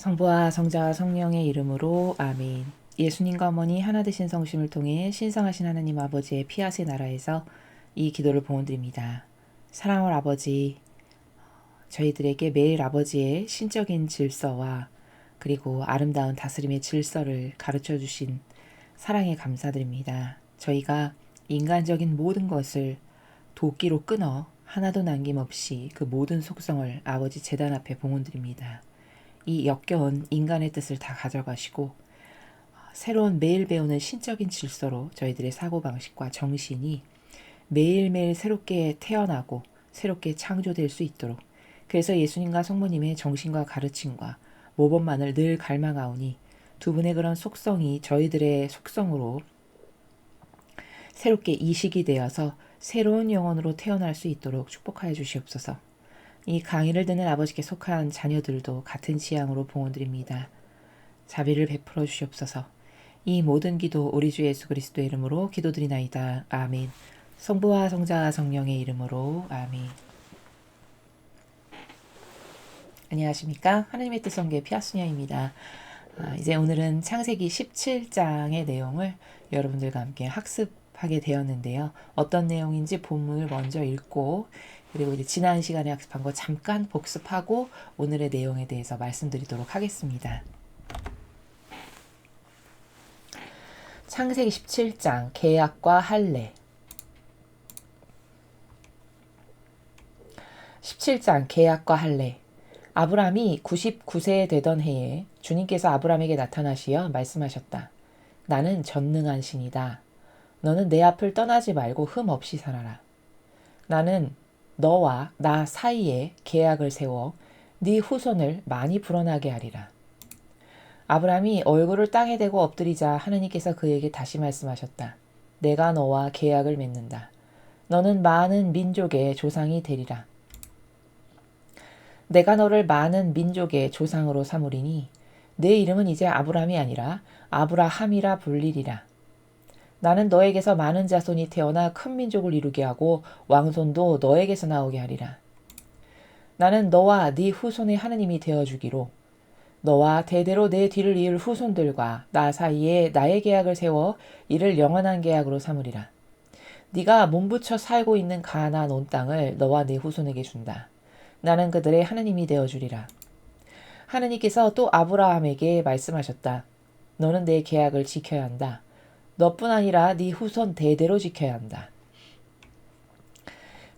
성부와 성자와 성령의 이름으로 아멘. 예수님과 어머니 하나 되신 성심을 통해 신성하신 하나님 아버지의 피아스의 나라에서 이 기도를 봉헌드립니다. 사랑하는 아버지, 저희들에게 매일 아버지의 신적인 질서와 그리고 아름다운 다스림의 질서를 가르쳐 주신 사랑에 감사드립니다. 저희가 인간적인 모든 것을 도끼로 끊어 하나도 남김없이 그 모든 속성을 아버지 제단 앞에 봉헌드립니다. 이 역겨운 인간의 뜻을 다 가져가시고 새로운 매일 배우는 신적인 질서로 저희들의 사고방식과 정신이 매일매일 새롭게 태어나고 새롭게 창조될 수 있도록, 그래서 예수님과 성모님의 정신과 가르침과 모범만을 늘 갈망하오니 두 분의 그런 속성이 저희들의 속성으로 새롭게 이식이 되어서 새로운 영혼으로 태어날 수 있도록 축복하여 주시옵소서. 이 강의를 듣는 아버지께 속한 자녀들도 같은 지향으로 봉헌드립니다. 자비를 베풀어 주시옵소서. 이 모든 기도 우리 주 예수 그리스도의 이름으로 기도드리나이다. 아멘. 성부와 성자와 성령의 이름으로 아멘. 안녕하십니까? 하나님의 뜻 성교의 피아스녀입니다. 이제 오늘은 창세기 17장의 내용을 여러분들과 함께 학습하게 되었는데요. 어떤 내용인지 본문을 먼저 읽고 그리고 이제 지난 시간에 학습한 거 잠깐 복습하고 오늘의 내용에 대해서 말씀드리도록 하겠습니다. 창세기 17장 계약과 할례. 17장 계약과 할례. 아브람이 99세 되던 해에 주님께서 아브람에게 나타나시어 말씀하셨다. 나는 전능한 신이다. 너는 내 앞을 떠나지 말고 흠 없이 살아라. 나는 너와 나 사이에 계약을 세워 네 후손을 많이 불어나게 하리라. 아브람이 얼굴을 땅에 대고 엎드리자 하느님께서 그에게 다시 말씀하셨다. 내가 너와 계약을 맺는다. 너는 많은 민족의 조상이 되리라. 내가 너를 많은 민족의 조상으로 삼으리니 내 이름은 이제 아브람이 아니라 아브라함이라 불리리라. 나는 너에게서 많은 자손이 태어나 큰 민족을 이루게 하고 왕손도 너에게서 나오게 하리라. 나는 너와 네 후손의 하느님이 되어주기로 너와 대대로 내 뒤를 이을 후손들과 나 사이에 나의 계약을 세워 이를 영원한 계약으로 삼으리라. 네가 몸부쳐 살고 있는 가나안 온 땅을 너와 네 후손에게 준다. 나는 그들의 하느님이 되어주리라. 하느님께서 또 아브라함에게 말씀하셨다. 너는 내 계약을 지켜야 한다. 너뿐 아니라 네 후손 대대로 지켜야 한다.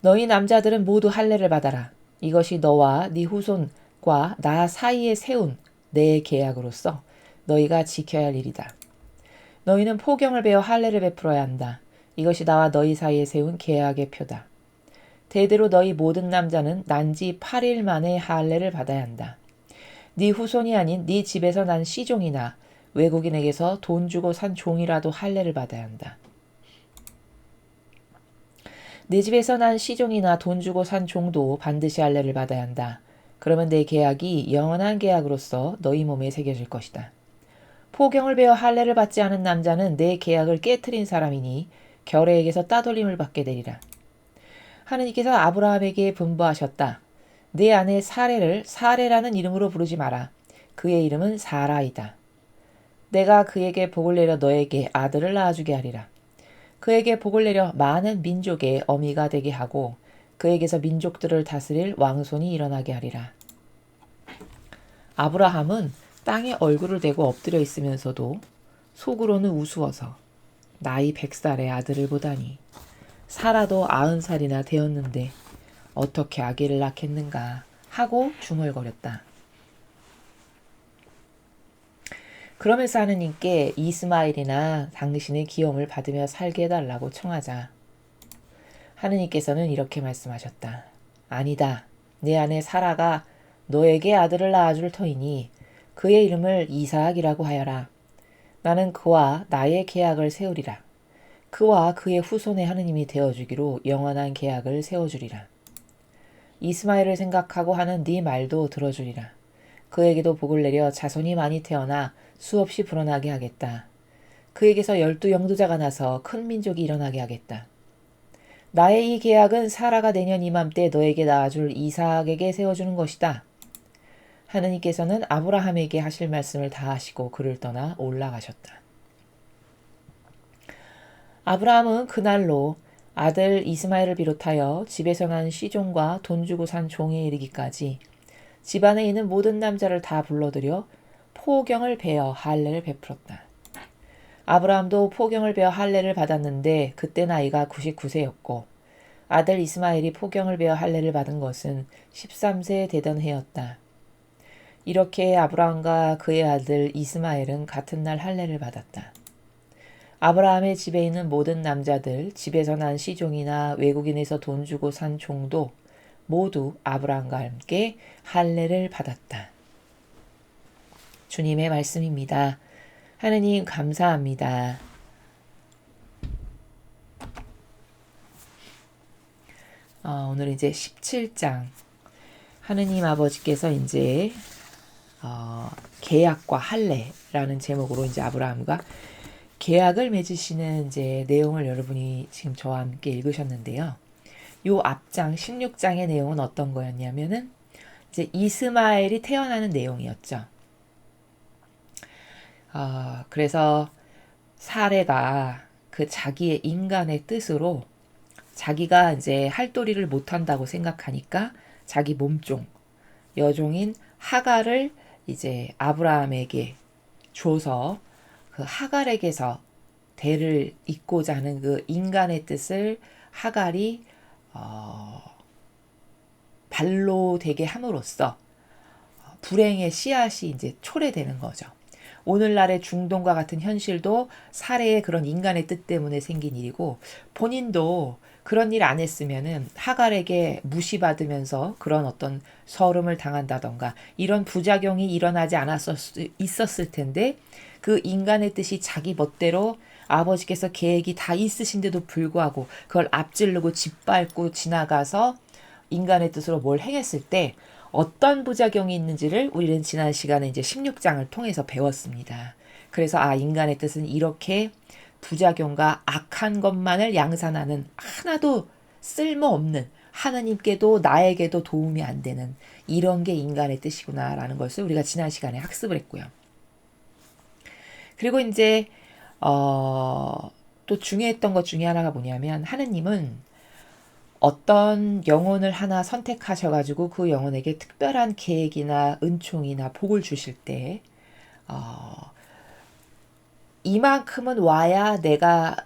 너희 남자들은 모두 할례를 받아라. 이것이 너와 네 후손과 나 사이에 세운 내 계약으로서 너희가 지켜야 할 일이다. 너희는 포경을 베어 할례를 베풀어야 한다. 이것이 나와 너희 사이에 세운 계약의 표다. 대대로 너희 모든 남자는 난지 8일 만에 할례를 받아야 한다. 네 후손이 아닌 네 집에서 난 시종이나 외국인에게서 돈 주고 산 종이라도 할례를 받아야 한다. 내 집에서 난 시종이나 돈 주고 산 종도 반드시 할례를 받아야 한다. 그러면 내 계약이 영원한 계약으로서 너희 몸에 새겨질 것이다. 포경을 베어 할례를 받지 않은 남자는 내 계약을 깨트린 사람이니 결례에게서 따돌림을 받게 되리라. 하느님께서 아브라함에게 분부하셨다. 내 아내 사레를 사레라는 이름으로 부르지 마라. 그의 이름은 사라이다. 내가 그에게 복을 내려 너에게 아들을 낳아주게 하리라. 그에게 복을 내려 많은 민족의 어미가 되게 하고 그에게서 민족들을 다스릴 왕손이 일어나게 하리라. 아브라함은 땅에 얼굴을 대고 엎드려 있으면서도 속으로는 우스워서 나이 100살의 아들을 보다니 사라도 90살이나 되었는데 어떻게 아기를 낳겠는가 하고 중얼거렸다. 그러면서 하느님께 이스마엘이나 당신의 기업을 받으며 살게 해달라고 청하자 하느님께서는 이렇게 말씀하셨다. 아니다. 내 아내 사라가 너에게 아들을 낳아줄 터이니 그의 이름을 이삭이라고 하여라. 나는 그와 나의 계약을 세우리라. 그와 그의 후손의 하느님이 되어주기로 영원한 계약을 세워주리라. 이스마엘을 생각하고 하는 네 말도 들어주리라. 그에게도 복을 내려 자손이 많이 태어나 수없이 불어나게 하겠다. 그에게서 12 영도자가 나서 큰 민족이 일어나게 하겠다. 나의 이 계약은 사라가 내년 이맘때 너에게 낳아줄 이삭에게 세워주는 것이다. 하느님께서는 아브라함에게 하실 말씀을 다 하시고 그를 떠나 올라가셨다. 아브라함은 그날로 아들 이스마엘을 비롯하여 집에서 난 시종과 돈 주고 산 종에 이르기까지 집안에 있는 모든 남자를 다 불러들여 포경을 베어 할례를 베풀었다. 아브라함도 포경을 베어 할례를 받았는데 그때 나이가 99세였고 아들 이스마엘이 포경을 베어 할례를 받은 것은 13세 되던 해였다. 이렇게 아브라함과 그의 아들 이스마엘은 같은 날 할례를 받았다. 아브라함의 집에 있는 모든 남자들, 집에서 난 시종이나 외국인에서 돈 주고 산 종도 모두 아브라함과 함께 할례를 받았다. 주님의 말씀입니다. 하느님 감사합니다. 오늘 이제 17장 하느님 아버지께서 이제 계약과 할례라는 제목으로 이제 아브라함과 계약을 맺으시는 이제 내용을 여러분이 지금 저와 함께 읽으셨는데요. 요 앞장 16장의 내용은 어떤 거였냐면은 이제 이스마엘이 태어나는 내용이었죠. 그래서 사레가 그 자기의 인간의 뜻으로 자기가 이제 할도리를 못한다고 생각하니까 자기 몸종, 여종인 하갈을 이제 아브라함에게 줘서 그 하갈에게서 대를 잇고자 하는 그 인간의 뜻을 하갈이 발로 되게 함으로써 불행의 씨앗이 이제 초래되는 거죠. 오늘날의 중동과 같은 현실도 사례의 그런 인간의 뜻 때문에 생긴 일이고 본인도 그런 일 안 했으면은 하갈에게 무시받으면서 그런 어떤 서름을 당한다던가 이런 부작용이 일어나지 있었을 텐데 그 인간의 뜻이 자기 멋대로 아버지께서 계획이 다 있으신데도 불구하고 그걸 앞지르고 짓밟고 지나가서 인간의 뜻으로 뭘 행했을 때 어떤 부작용이 있는지를 우리는 지난 시간에 이제 16장을 통해서 배웠습니다. 그래서 인간의 뜻은 이렇게 부작용과 악한 것만을 양산하는 하나도 쓸모없는 하나님께도 나에게도 도움이 안 되는 이런 게 인간의 뜻이구나라는 것을 우리가 지난 시간에 학습을 했고요. 그리고 이제 또 중요했던 것 중에 하나가 뭐냐면 하느님은 어떤 영혼을 하나 선택하셔가지고 그 영혼에게 특별한 계획이나 은총이나 복을 주실 때 이만큼은 와야 내가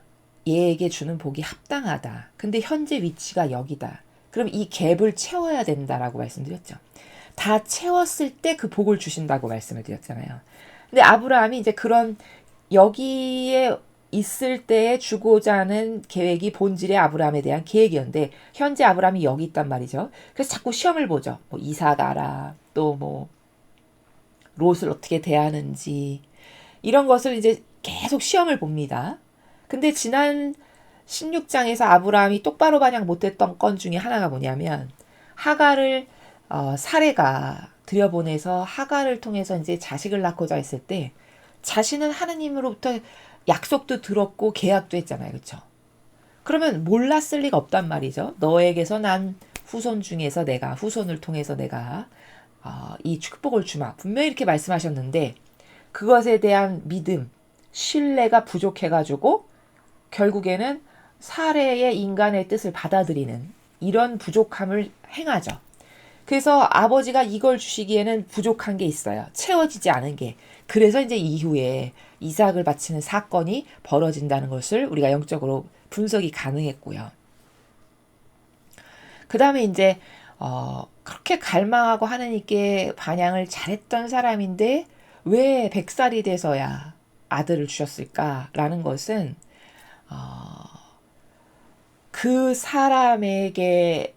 얘에게 주는 복이 합당하다. 근데 현재 위치가 여기다. 그럼 이 갭을 채워야 된다라고 말씀드렸죠. 다 채웠을 때 그 복을 주신다고 말씀을 드렸잖아요. 근데 아브라함이 이제 그런 여기에 있을 때에 주고자 하는 계획이 본질의 아브라함에 대한 계획이었는데 현재 아브라함이 여기 있단 말이죠. 그래서 자꾸 시험을 보죠. 뭐 이사 가라. 또 뭐 롯을 어떻게 대하는지 이런 것을 이제 계속 시험을 봅니다. 근데 지난 16장에서 아브라함이 똑바로 반영 못했던 건 중에 하나가 뭐냐면 하갈을 사레가 들여보내서 하갈을 통해서 이제 자식을 낳고자 했을 때 자신은 하느님으로부터 약속도 들었고 계약도 했잖아요. 그렇죠? 그러면 몰랐을 리가 없단 말이죠. 너에게서 난 후손 중에서 내가 후손을 통해서 내가 이 축복을 주마. 분명히 이렇게 말씀하셨는데 그것에 대한 믿음, 신뢰가 부족해가지고 결국에는 사례의 인간의 뜻을 받아들이는 이런 부족함을 행하죠. 그래서 아버지가 이걸 주시기에는 부족한 게 있어요. 채워지지 않은 게. 그래서 이제 이후에 이삭을 바치는 사건이 벌어진다는 것을 우리가 영적으로 분석이 가능했고요. 그 다음에 이제 그렇게 갈망하고 하느님께 반향을 잘했던 사람인데 왜 100살이 돼서야 아들을 주셨을까라는 것은 그 사람에게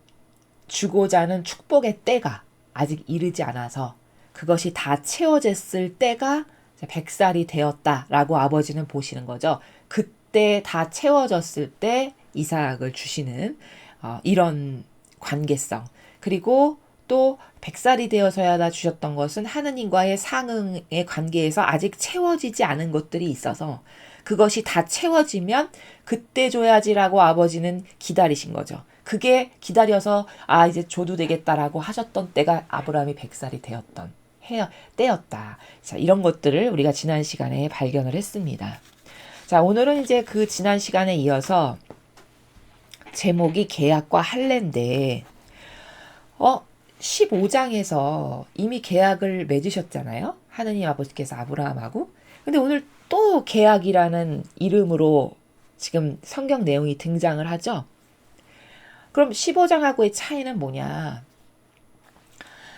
주고자 하는 축복의 때가 아직 이르지 않아서 그것이 다 채워졌을 때가 100살이 되었다라고 아버지는 보시는 거죠. 그때 다 채워졌을 때 이삭을 주시는 이런 관계성. 그리고 또 100살이 되어서야 다 주셨던 것은 하느님과의 상응의 관계에서 아직 채워지지 않은 것들이 있어서 그것이 다 채워지면 그때 줘야지라고 아버지는 기다리신 거죠. 그게 기다려서 이제 줘도 되겠다라고 하셨던 때가 아브라함이 100살이 되었던 때였다. 자, 이런 것들을 우리가 지난 시간에 발견을 했습니다. 자, 오늘은 이제 그 지난 시간에 이어서 제목이 계약과 할례인데 15장에서 이미 계약을 맺으셨잖아요. 하느님 아버지께서 아브라함하고. 근데 오늘 또 계약이라는 이름으로 지금 성경 내용이 등장을 하죠. 그럼 15장하고의 차이는 뭐냐?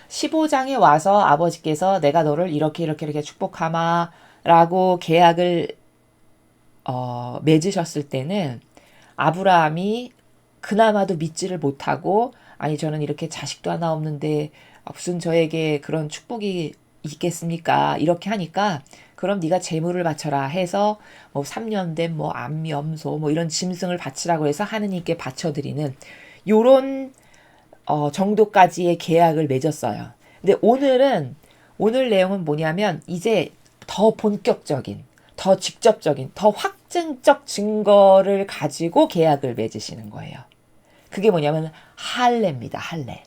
15장에 와서 아버지께서 내가 너를 이렇게 축복하마 라고 계약을 맺으셨을 때는 아브라함이 그나마도 믿지를 못하고 아니 저는 이렇게 자식도 하나 없는데 무슨 저에게 그런 축복이 있겠습니까? 이렇게 하니까 그럼 네가 제물을 바쳐라 해서 뭐 3년 된 뭐 암염소 뭐 이런 짐승을 바치라고 해서 하느님께 바쳐드리는 요런 정도까지의 계약을 맺었어요. 근데 오늘 내용은 뭐냐면 이제 더 본격적인, 더 직접적인, 더 확증적 증거를 가지고 계약을 맺으시는 거예요. 그게 뭐냐면 할례입니다. 할례.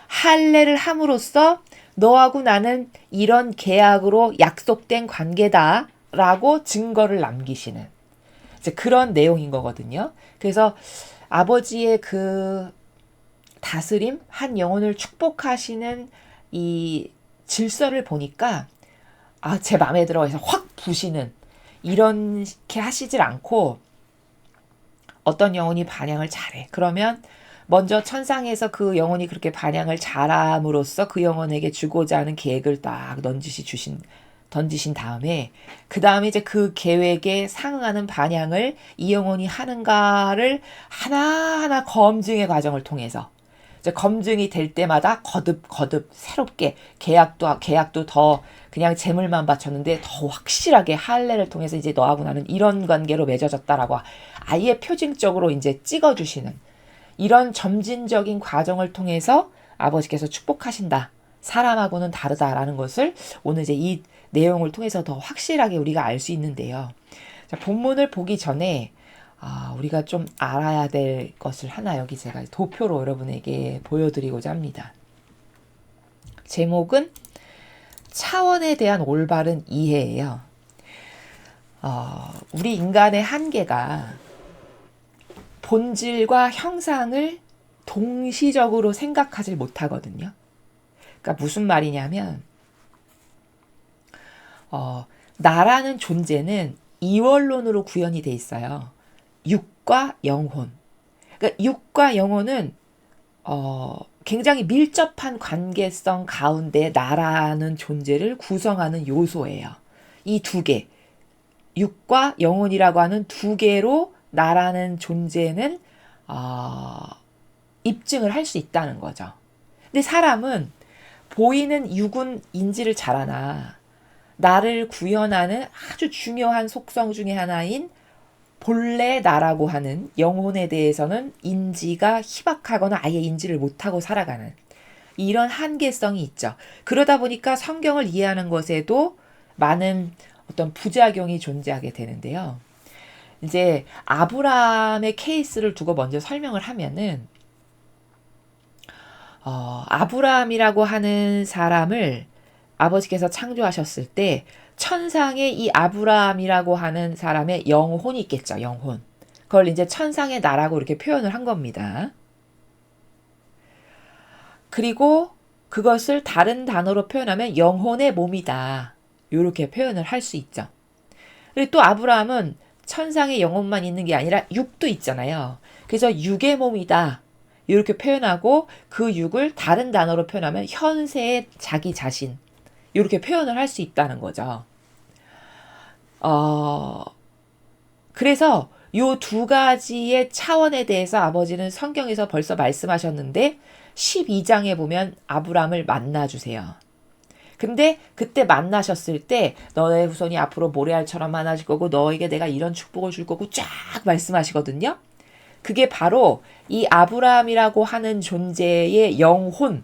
할례를 함으로써 너하고 나는 이런 계약으로 약속된 관계다라고 증거를 남기시는 이제 그런 내용인 거거든요. 그래서 아버지의 그 다스림, 한 영혼을 축복하시는 이 질서를 보니까 제 마음에 들어 해서 확 부시는 이렇게 하시질 않고 어떤 영혼이 반향을 잘해. 그러면 먼저 천상에서 그 영혼이 그렇게 반향을 잘함으로써 그 영혼에게 주고자 하는 계획을 딱 던지신 다음에 그 다음에 이제 그 계획에 상응하는 반향을 이 영혼이 하는가를 하나하나 검증의 과정을 통해서 이제 검증이 될 때마다 거듭 새롭게 계약도 더 그냥 재물만 바쳤는데 더 확실하게 할례를 통해서 이제 너하고 나는 이런 관계로 맺어졌다라고 아예 표징적으로 이제 찍어주시는 이런 점진적인 과정을 통해서 아버지께서 축복하신다. 사람하고는 다르다라는 것을 오늘 이제 이 내용을 통해서 더 확실하게 우리가 알 수 있는데요. 자, 본문을 보기 전에 우리가 좀 알아야 될 것을 하나 여기 제가 도표로 여러분에게 보여드리고자 합니다. 제목은 차원에 대한 올바른 이해예요. 우리 인간의 한계가 본질과 형상을 동시적으로 생각하지 못하거든요. 그러니까 무슨 말이냐면 나라는 존재는 이원론으로 구현이 돼 있어요. 육과 영혼. 그러니까 육과 영혼은 굉장히 밀접한 관계성 가운데 나라는 존재를 구성하는 요소예요. 이 두 개, 육과 영혼이라고 하는 두 개로 나라는 존재는 입증을 할 수 있다는 거죠. 근데 사람은 보이는 육은 인지를 잘하나 나를 구현하는 아주 중요한 속성 중에 하나인 본래 나라고 하는 영혼에 대해서는 인지가 희박하거나 아예 인지를 못하고 살아가는 이런 한계성이 있죠. 그러다 보니까 성경을 이해하는 것에도 많은 어떤 부작용이 존재하게 되는데요. 이제 아브라함의 케이스를 두고 먼저 설명을 하면은 아브라함이라고 하는 사람을 아버지께서 창조하셨을 때 천상에 이 아브라함이라고 하는 사람의 영혼이 있겠죠. 영혼. 그걸 이제 천상의 나라고 이렇게 표현을 한 겁니다. 그리고 그것을 다른 단어로 표현하면 영혼의 몸이다. 이렇게 표현을 할 수 있죠. 그리고 또 아브라함은 천상의 영혼만 있는 게 아니라 육도 있잖아요. 그래서 육의 몸이다. 이렇게 표현하고 그 육을 다른 단어로 표현하면 현세의 자기 자신. 이렇게 표현을 할 수 있다는 거죠. 그래서 요 두 가지의 차원에 대해서 아버지는 성경에서 벌써 말씀하셨는데 12장에 보면 아브라함을 만나주세요. 근데 그때 만나셨을 때 너의 후손이 앞으로 모래알처럼 많아질 거고 너에게 내가 이런 축복을 줄 거고 쫙 말씀하시거든요. 그게 바로 이 아브라함이라고 하는 존재의 영혼,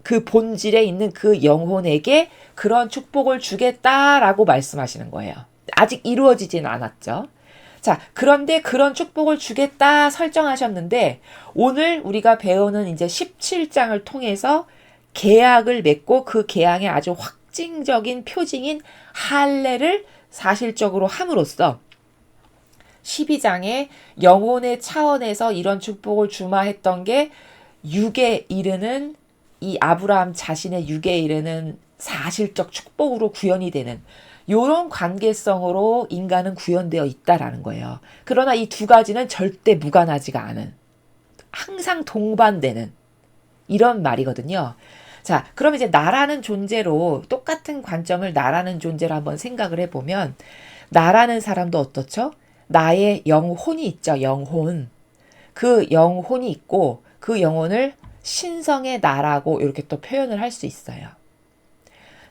그 본질에 있는 그 영혼에게 그런 축복을 주겠다라고 말씀하시는 거예요. 아직 이루어지진 않았죠. 자, 그런데 그런 축복을 주겠다 설정하셨는데 오늘 우리가 배우는 이제 17장을 통해서 계약을 맺고 그 계약의 아주 확증적인 표징인 할례를 사실적으로 함으로써 12장에 영혼의 차원에서 이런 축복을 주마 했던 게 육에 이르는 이 아브라함 자신의 육에 이르는 사실적 축복으로 구현이 되는 이런 관계성으로 인간은 구현되어 있다라는 거예요. 그러나 이 두 가지는 절대 무관하지가 않은, 항상 동반되는 이런 말이거든요. 자, 그럼 이제 나라는 존재로 똑같은 관점을 나라는 존재로 한번 생각을 해보면 나라는 사람도 어떻죠? 나의 영혼이 있죠. 영혼. 그 영혼이 있고 그 영혼을 신성의 나라고 이렇게 또 표현을 할 수 있어요.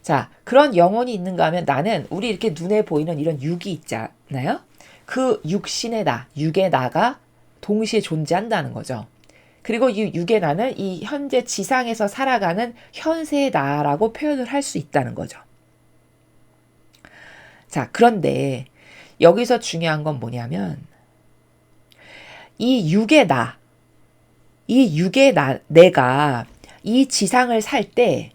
자, 그런 영혼이 있는가 하면 나는 우리 이렇게 눈에 보이는 이런 육이 있잖아요. 그 육신의 나, 육의 나가 동시에 존재한다는 거죠. 그리고 이 육의 나는 이 현재 지상에서 살아가는 현세의 나라고 표현을 할 수 있다는 거죠. 자, 그런데 여기서 중요한 건 뭐냐면 이 육의 나, 내가 이 지상을 살 때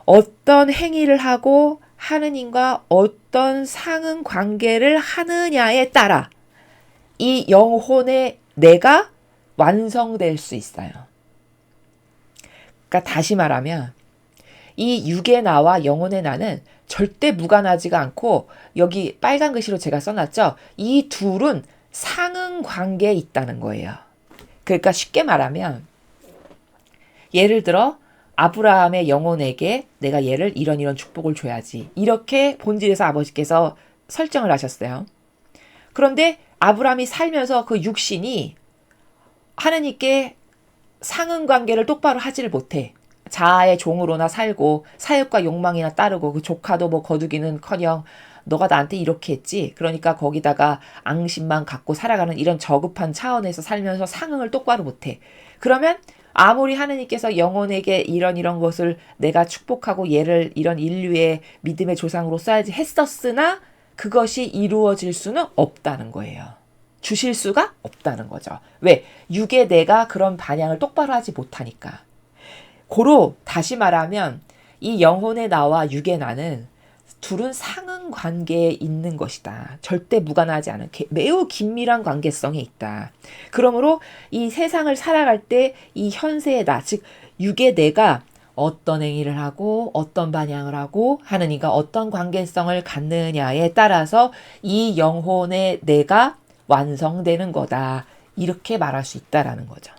어떤 행위를 하고 하느님과 어떤 상응 관계를 하느냐에 따라 이 영혼의 내가 완성될 수 있어요. 그러니까 다시 말하면 이 육의 나와 영혼의 나는 절대 무관하지가 않고 여기 빨간 글씨로 제가 써놨죠. 이 둘은 상응 관계에 있다는 거예요. 그러니까 쉽게 말하면 예를 들어 아브라함의 영혼에게 내가 얘를 이런 축복을 줘야지. 이렇게 본질에서 아버지께서 설정을 하셨어요. 그런데 아브라함이 살면서 그 육신이 하느님께 상응 관계를 똑바로 하지를 못해. 자아의 종으로나 살고 사욕과 욕망이나 따르고 그 조카도 뭐 거두기는커녕 너가 나한테 이렇게 했지. 그러니까 거기다가 앙심만 갖고 살아가는 이런 저급한 차원에서 살면서 상응을 똑바로 못해. 그러면 아무리 하느님께서 영혼에게 이런 것을 내가 축복하고 얘를 이런 인류의 믿음의 조상으로 써야지 했었으나 그것이 이루어질 수는 없다는 거예요. 주실 수가 없다는 거죠. 왜? 육의 내가 그런 반향을 똑바로 하지 못하니까. 고로 다시 말하면 이 영혼의 나와 육의 나는 둘은 상응 관계에 있는 것이다. 절대 무관하지 않은 매우 긴밀한 관계성에 있다. 그러므로 이 세상을 살아갈 때 이 현세의 나, 즉 육의 내가 어떤 행위를 하고 어떤 반향을 하고 하느님과 어떤 관계성을 갖느냐에 따라서 이 영혼의 내가 완성되는 거다. 이렇게 말할 수 있다라는 거죠.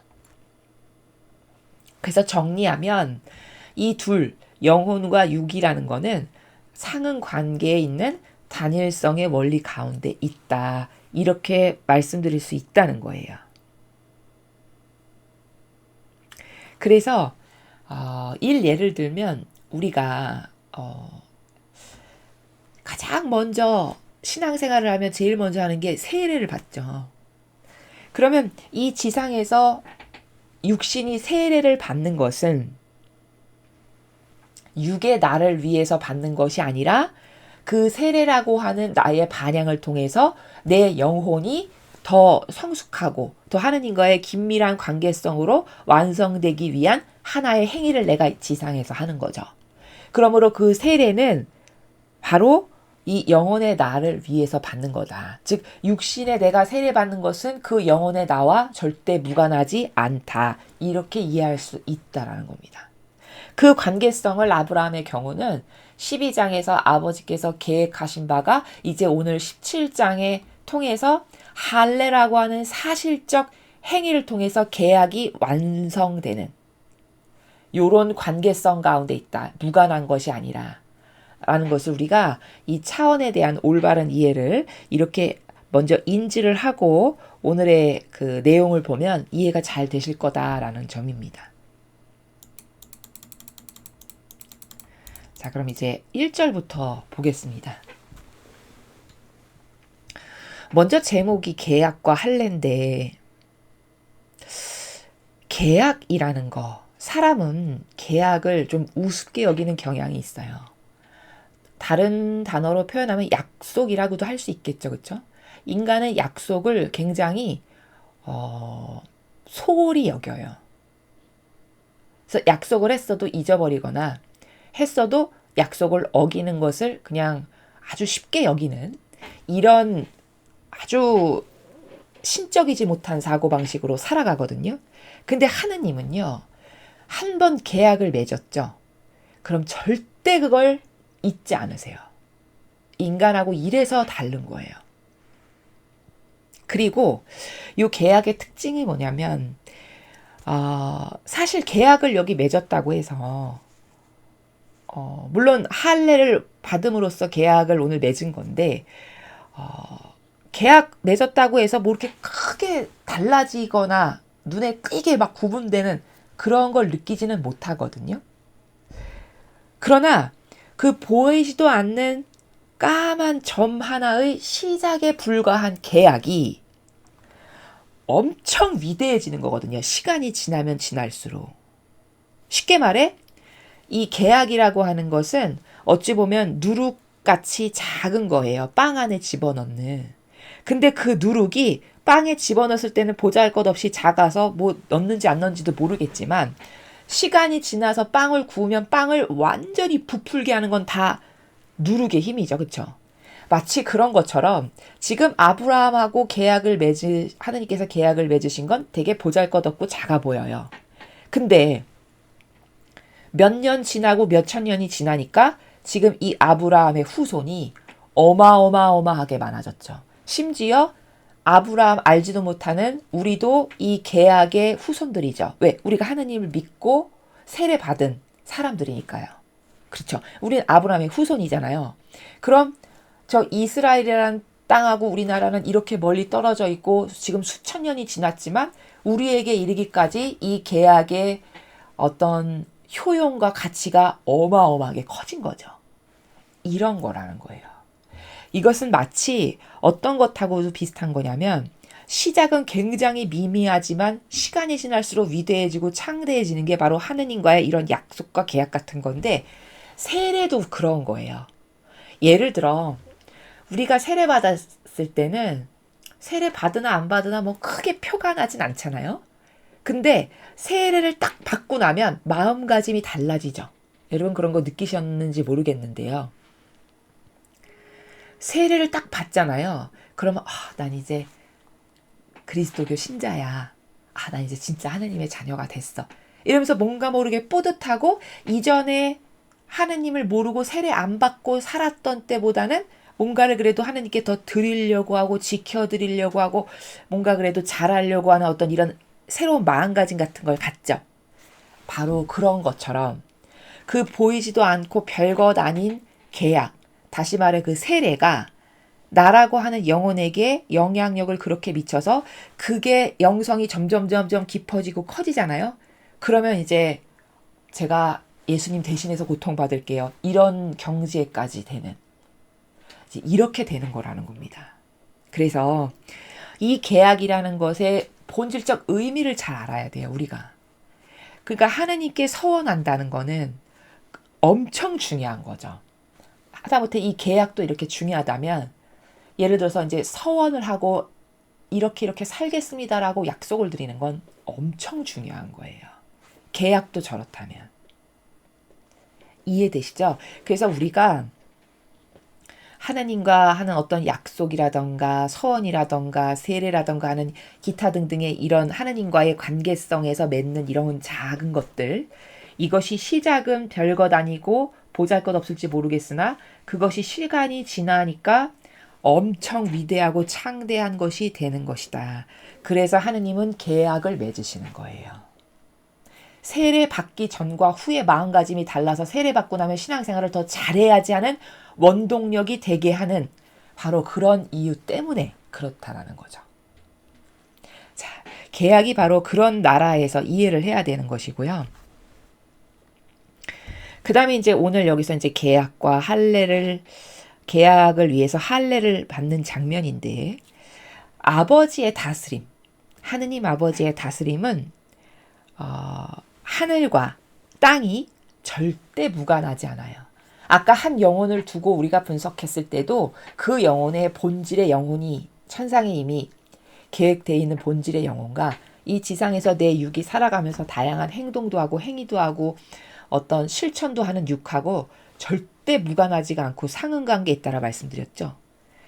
그래서 정리하면 이 둘, 영혼과 육이라는 거는 상응 관계에 있는 단일성의 원리 가운데 있다. 이렇게 말씀드릴 수 있다는 거예요. 그래서 예를 들면 우리가 가장 먼저 신앙생활을 하면 제일 먼저 하는 게 세례를 받죠. 그러면 이 지상에서 육신이 세례를 받는 것은 육의 나를 위해서 받는 것이 아니라 그 세례라고 하는 나의 반향을 통해서 내 영혼이 더 성숙하고 또 하느님과의 긴밀한 관계성으로 완성되기 위한 하나의 행위를 내가 지상에서 하는 거죠. 그러므로 그 세례는 바로 이 영혼의 나를 위해서 받는 거다. 즉 육신의 내가 세례받는 것은 그 영혼의 나와 절대 무관하지 않다. 이렇게 이해할 수 있다라는 겁니다. 그 관계성을 아브라함의 경우는 12장에서 아버지께서 계획하신 바가 이제 오늘 17장에 통해서 할례라고 하는 사실적 행위를 통해서 계약이 완성되는 요런 관계성 가운데 있다. 무관한 것이 아니라 라는 것을 우리가 이 차원에 대한 올바른 이해를 이렇게 먼저 인지를 하고 오늘의 그 내용을 보면 이해가 잘 되실 거다라는 점입니다. 자, 그럼 이제 1절부터 보겠습니다. 먼저 제목이 계약과 할례인데 계약이라는 거, 사람은 계약을 좀 우습게 여기는 경향이 있어요. 다른 단어로 표현하면 약속이라고도 할 수 있겠죠. 그렇죠? 인간은 약속을 굉장히 소홀히 여겨요. 그래서 약속을 했어도 잊어버리거나 했어도 약속을 어기는 것을 그냥 아주 쉽게 여기는 이런 아주 신적이지 못한 사고방식으로 살아가거든요. 근데 하느님은요, 한 번 계약을 맺었죠. 그럼 절대 그걸 잊지 않으세요. 인간하고 이래서 다른 거예요. 그리고 이 계약의 특징이 뭐냐면 사실 계약을 여기 맺었다고 해서 물론 할례를 받음으로써 계약을 오늘 맺은 건데 계약 맺었다고 해서 뭐 이렇게 크게 달라지거나 눈에 띄게 막 구분되는 그런 걸 느끼지는 못하거든요. 그러나 그 보이지도 않는 까만 점 하나의 시작에 불과한 계약이 엄청 위대해지는 거거든요. 시간이 지나면 지날수록. 쉽게 말해 이 계약이라고 하는 것은 어찌 보면 누룩같이 작은 거예요. 빵 안에 집어넣는. 근데 그 누룩이 빵에 집어넣었을 때는 보잘것없이 작아서 뭐 넣는지 안 넣는지도 모르겠지만 시간이 지나서 빵을 구우면 빵을 완전히 부풀게 하는 건 다 누룩의 힘이죠. 그렇죠? 마치 그런 것처럼 지금 아브라함하고 하느님께서 계약을 맺으신 건 되게 보잘것없고 작아 보여요. 근데 몇 년 지나고 몇 천 년이 지나니까 지금 이 아브라함의 후손이 어마어마하게 많아졌죠. 심지어 아브라함 알지도 못하는 우리도 이 계약의 후손들이죠. 왜? 우리가 하느님을 믿고 세례 받은 사람들이니까요. 그렇죠. 우린 아브라함의 후손이잖아요. 그럼 저 이스라엘이라는 땅하고 우리나라는 이렇게 멀리 떨어져 있고 지금 수천 년이 지났지만 우리에게 이르기까지 이 계약의 어떤 효용과 가치가 어마어마하게 커진 거죠. 이런 거라는 거예요. 이것은 마치 어떤 것하고도 비슷한 거냐면 시작은 굉장히 미미하지만 시간이 지날수록 위대해지고 창대해지는 게 바로 하느님과의 이런 약속과 계약 같은 건데 세례도 그런 거예요. 예를 들어 우리가 세례 받았을 때는 세례 받으나 안 받으나 뭐 크게 표가 나진 않잖아요. 근데 세례를 딱 받고 나면 마음가짐이 달라지죠. 여러분 그런 거 느끼셨는지 모르겠는데요. 세례를 딱 받잖아요. 그러면 난 이제 그리스도교 신자야. 난 이제 진짜 하느님의 자녀가 됐어. 이러면서 뭔가 모르게 뿌듯하고 이전에 하느님을 모르고 세례 안 받고 살았던 때보다는 뭔가를 그래도 하느님께 더 드리려고 하고 지켜드리려고 하고 뭔가 그래도 잘하려고 하는 어떤 이런 새로운 마음가짐 같은 걸 갖죠. 바로 그런 것처럼 그 보이지도 않고 별것 아닌 계약, 다시 말해 그 세례가 나라고 하는 영혼에게 영향력을 그렇게 미쳐서 그게 영성이 점점 깊어지고 커지잖아요. 그러면 이제 제가 예수님 대신해서 고통받을게요. 이런 경지에까지 되는 이제 이렇게 되는 거라는 겁니다. 그래서 이 계약이라는 것의 본질적 의미를 잘 알아야 돼요. 우리가. 그러니까 하느님께 서원한다는 거는 엄청 중요한 거죠. 하다못해 이 계약도 이렇게 중요하다면 예를 들어서 이제 서원을 하고 이렇게 살겠습니다라고 약속을 드리는 건 엄청 중요한 거예요. 계약도 저렇다면. 이해되시죠? 그래서 우리가 하나님과 하는 어떤 약속이라던가 서원이라던가 세례라던가 하는 기타 등등의 이런 하나님과의 관계성에서 맺는 이런 작은 것들, 이것이 시작은 별것 아니고 보잘것없을지 모르겠으나 그것이 시간이 지나니까 엄청 위대하고 창대한 것이 되는 것이다. 그래서 하느님은 계약을 맺으시는 거예요. 세례 받기 전과 후의 마음가짐이 달라서 세례 받고 나면 신앙생활을 더 잘해야지 하는 원동력이 되게 하는 바로 그런 이유 때문에 그렇다라는 거죠. 자, 계약이 바로 그런 나라에서 이해를 해야 되는 것이고요. 그 다음에 이제 오늘 여기서 이제 계약을 위해서 할례를 받는 장면인데, 아버지의 다스림, 하느님 아버지의 다스림은 하늘과 땅이 절대 무관하지 않아요. 아까 한 영혼을 두고 우리가 분석했을 때도 그 영혼의 본질의 영혼이 천상에 이미 계획되어 있는 본질의 영혼과 이 지상에서 내 육이 살아가면서 다양한 행동도 하고 행위도 하고 어떤 실천도 하는 육하고 절대 무관하지가 않고 상응관계에 있다라 말씀드렸죠.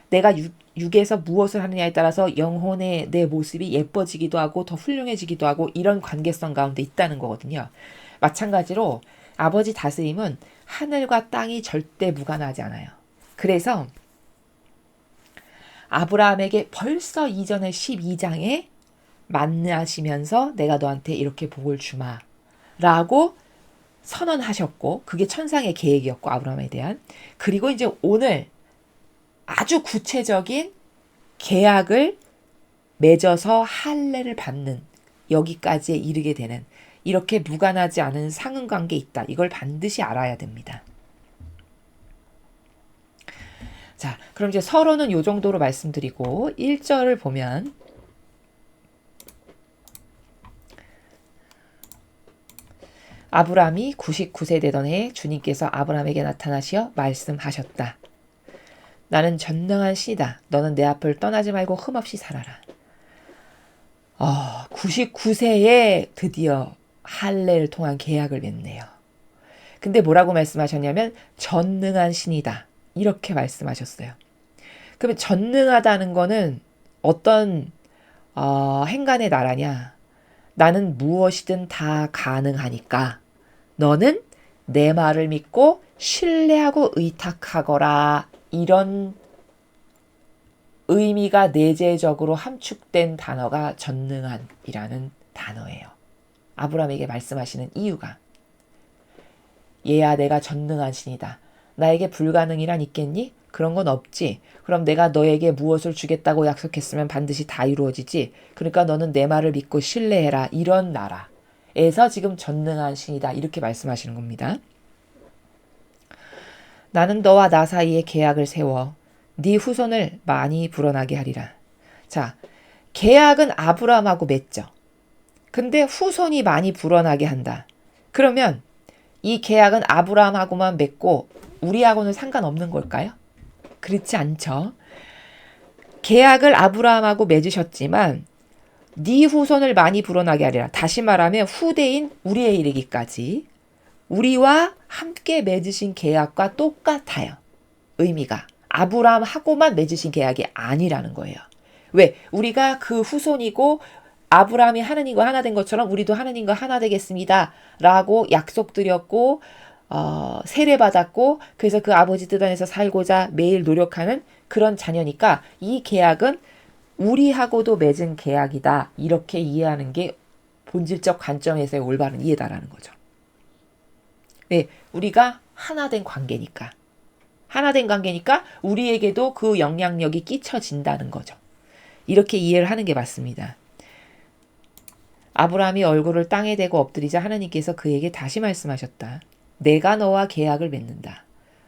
내가 육에서 무엇을 하느냐에 따라서 영혼의 내 모습이 예뻐지기도 하고 더 훌륭해지기도 하고 이런 관계성 가운데 있다는 거거든요. 마찬가지로 아버지 다스림은 하늘과 땅이 절대 무관하지 않아요. 그래서 아브라함에게 벌써 이전의 12장에 만나시면서 내가 너한테 이렇게 복을 주마 라고 선언하셨고, 그게 천상의 계획이었고 아브라함에 대한. 그리고 이제 오늘 아주 구체적인 계약을 맺어서 할례를 받는, 여기까지에 이르게 되는, 이렇게 무관하지 않은 상응관계에 있다. 이걸 반드시 알아야 됩니다. 자, 그럼 이제 서로는 요 정도로 말씀드리고 1절을 보면 아브라함이 99세 되던 해에 주님께서 아브라함에게 나타나시어 말씀하셨다. 나는 전능한 신이다. 너는 내 앞을 떠나지 말고 흠없이 살아라. 99세에 드디어 할례를 통한 계약을 맺네요. 근데 뭐라고 말씀하셨냐면 전능한 신이다. 이렇게 말씀하셨어요. 그러면 전능하다는 거는 어떤 행간의 나라냐? 나는 무엇이든 다 가능하니까 너는 내 말을 믿고 신뢰하고 의탁하거라. 이런 의미가 내재적으로 함축된 단어가 전능한이라는 단어예요. 아브라함에게 말씀하시는 이유가, 얘야 내가 전능한 신이다. 나에게 불가능이란 있겠니? 그런 건 없지. 그럼 내가 너에게 무엇을 주겠다고 약속했으면 반드시 다 이루어지지. 그러니까 너는 내 말을 믿고 신뢰해라. 이런 나라에서 지금 전능한 신이다. 이렇게 말씀하시는 겁니다. 나는 너와 나 사이에 계약을 세워 네 후손을 많이 불어나게 하리라. 자, 계약은 아브라함하고 맺죠. 근데 후손이 많이 불어나게 한다. 그러면 이 계약은 아브라함하고만 맺고 우리하고는 상관없는 걸까요? 그렇지 않죠. 계약을 아브라함하고 맺으셨지만 네 후손을 많이 불어나게 하리라. 다시 말하면 후대인 우리에 이르기까지 우리와 함께 맺으신 계약과 똑같아요. 의미가. 아브라함하고만 맺으신 계약이 아니라는 거예요. 왜? 우리가 그 후손이고 아브라함이 하느님과 하나 된 것처럼 우리도 하느님과 하나 되겠습니다. 라고 약속드렸고 세례받았고 그래서 그 아버지 뜻 안에서 살고자 매일 노력하는 그런 자녀니까 이 계약은 우리하고도 맺은 계약이다. 이렇게 이해하는 게 본질적 관점에서의 올바른 이해다라는 거죠. 왜? 우리가 하나 된 관계니까. 하나 된 관계니까 우리에게도 그 영향력이 끼쳐진다는 거죠. 이렇게 이해를 하는 게 맞습니다. 아브라함이 얼굴을 땅에 대고 엎드리자 하나님께서 그에게 다시 말씀하셨다. 내가 너와 계약을 맺는다.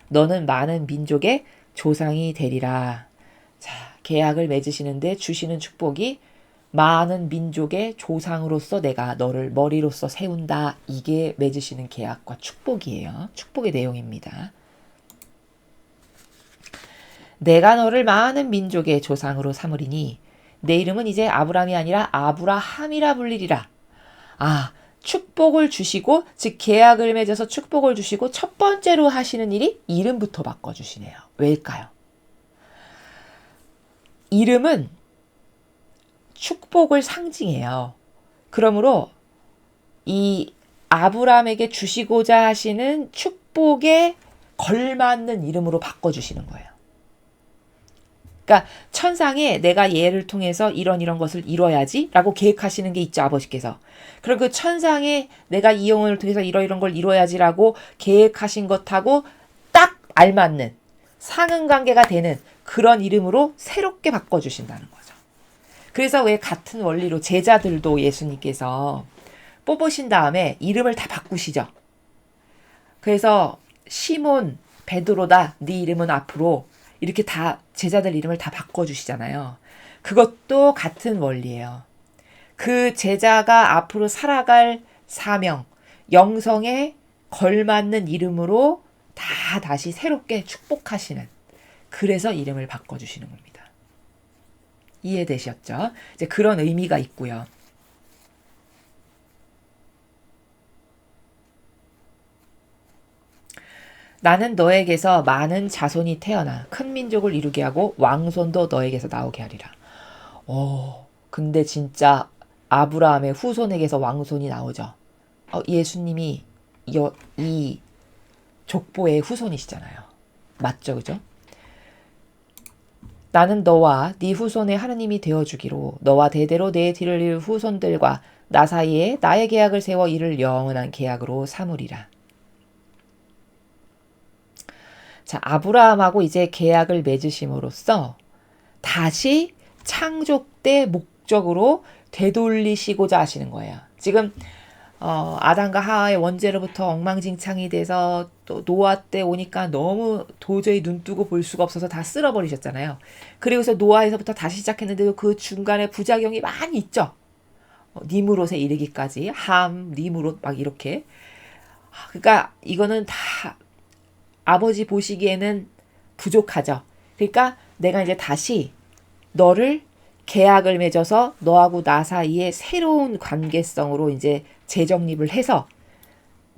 너는 많은 민족의 조상이 되리라. 자, 계약을 맺으시는데 주시는 축복이 많은 민족의 조상으로서 내가 너를 머리로서 세운다. 이게 맺으시는 계약과 축복이에요. 축복의 내용입니다. 내가 너를 많은 민족의 조상으로 삼으리니 내 이름은 이제 아브람이 아니라 아브라함이라 불리리라. 축복을 주시고, 즉 계약을 맺어서 축복을 주시고 첫 번째로 하시는 일이 이름부터 바꿔주시네요. 왜일까요? 이름은 축복을 상징해요. 그러므로 이 아브라함에게 주시고자 하시는 축복에 걸맞는 이름으로 바꿔주시는 거예요. 그러니까 천상에 내가 얘를 통해서 이런 것을 이뤄야지 라고 계획하시는 게 있죠, 아버지께서. 그럼 그 천상에 내가 이 영혼을 통해서 이런 걸 이뤄야지 라고 계획하신 것하고 딱 알맞는 상응관계가 되는 그런 이름으로 새롭게 바꿔주신다는 거죠. 그래서 왜 같은 원리로 제자들도 예수님께서 뽑으신 다음에 이름을 다 바꾸시죠. 그래서 시몬 베드로다, 네 이름은 앞으로 이렇게 다 제자들 이름을 다 바꿔주시잖아요. 그것도 같은 원리예요. 그 제자가 앞으로 살아갈 사명, 영성에 걸맞는 이름으로 다 다시 새롭게 축복하시는, 그래서 이름을 바꿔주시는 겁니다. 이해되셨죠? 이제 그런 의미가 있고요. 나는 너에게서 많은 자손이 태어나 큰 민족을 이루게 하고 왕손도 너에게서 나오게 하리라. 근데 진짜 아브라함의 후손에게서 왕손이 나오죠. 예수님이 이 족보의 후손이시잖아요. 맞죠, 그죠? 나는 너와 네 후손의 하느님이 되어주기로 너와 대대로 내 뒤를 이을 후손들과 나 사이에 나의 계약을 세워 이를 영원한 계약으로 삼으리라. 자, 아브라함하고 이제 계약을 맺으심으로써 다시 창조 때 목적으로 되돌리시고자 하시는 거예요. 지금 아담과 하와의 원죄로부터 엉망진창이 돼서 또 노아 때 오니까 너무 도저히 눈 뜨고 볼 수가 없어서 다 쓸어버리셨잖아요. 그리고서 노아에서부터 다시 시작했는데도 그 중간에 부작용이 많이 있죠. 니무롯에 이르기까지 함, 니무롯 막 이렇게. 그러니까 이거는 다 아버지 보시기에는 부족하죠. 그러니까 내가 이제 다시 너를 계약을 맺어서 너하고 나 사이에 새로운 관계성으로 이제 재정립을 해서